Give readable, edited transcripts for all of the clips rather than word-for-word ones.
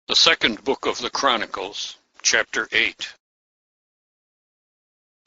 The second book of the Chronicles, chapter 8.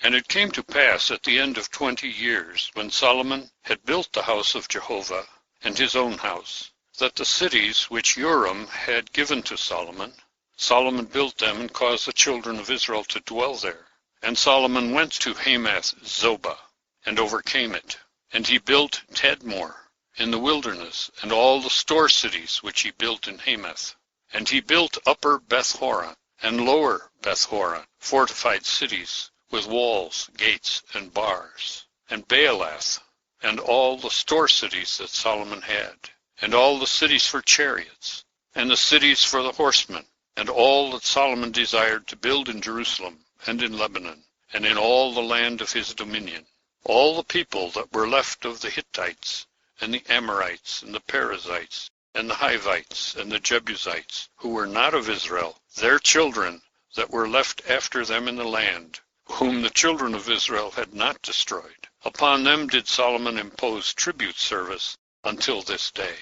And it came to pass at the end of 20 years, when Solomon had built the house of Jehovah, and his own house, that the cities which Urim had given to Solomon, Solomon built them and caused the children of Israel to dwell there. And Solomon went to Hamath Zobah, and overcame it. And he built Tadmor in the wilderness, and all the store cities which he built in Hamath. And he built Upper Beth-horon and Lower Beth-horon, fortified cities, with walls, gates, and bars, and Baalath, and all the store cities that Solomon had, and all the cities for chariots, and the cities for the horsemen, and all that Solomon desired to build in Jerusalem, and in Lebanon, and in all the land of his dominion. All the people that were left of the Hittites, and the Amorites, and the Perizzites, and the Hivites, and the Jebusites, who were not of Israel, their children that were left after them in the land, whom the children of Israel had not destroyed. Upon them did Solomon impose tribute service until this day.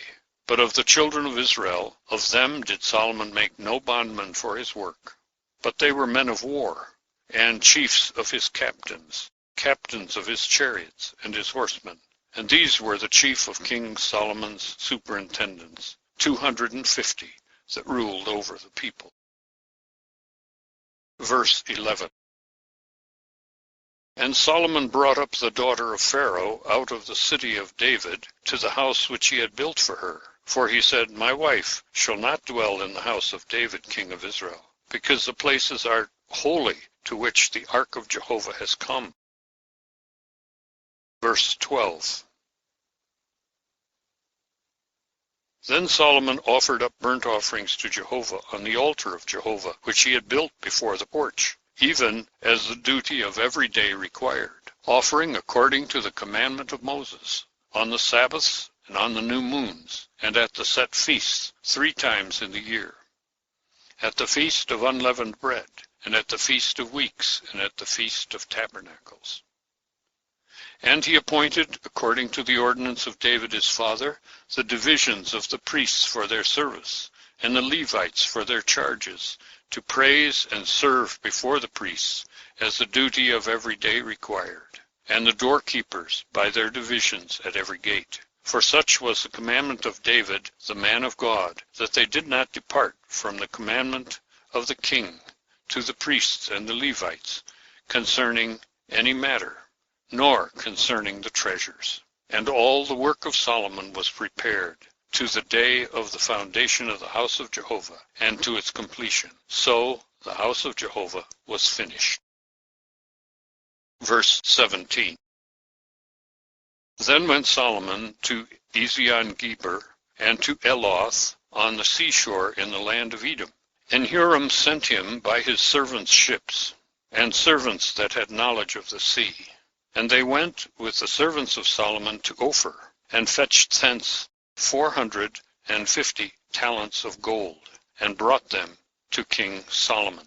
But of the children of Israel, of them did Solomon make no bondmen for his work. But they were men of war, and chiefs of his captains, captains of his chariots and his horsemen. And these were the chief of King Solomon's superintendents, 250 that ruled over the people. Verse 11. And Solomon brought up the daughter of Pharaoh out of the city of David to the house which he had built for her. For he said, My wife shall not dwell in the house of David king of Israel, because the places are holy to which the ark of Jehovah has come. Verse 12. Then Solomon offered up burnt offerings to Jehovah on the altar of Jehovah, which he had built before the porch, even as the duty of every day required, offering according to the commandment of Moses, on the Sabbaths and on the new moons, and at the set feasts 3 times in the year, at the feast of unleavened bread, and at the feast of weeks, and at the feast of tabernacles. And he appointed, according to the ordinance of David his father, the divisions of the priests for their service, and the Levites for their charges, to praise and serve before the priests, as the duty of every day required, and the doorkeepers by their divisions at every gate. For such was the commandment of David, the man of God, that they did not depart from the commandment of the king to the priests and the Levites concerning any matter, nor concerning the treasures. And all the work of Solomon was prepared to the day of the foundation of the house of Jehovah, and to its completion. So the house of Jehovah was finished. Verse 17. Then went Solomon to Ezion-Geber, and to Eloth on the seashore in the land of Edom. And Huram sent him by his servants' ships, and servants that had knowledge of the sea. And they went with the servants of Solomon to Ophir, and fetched thence 450 talents of gold, and brought them to King Solomon.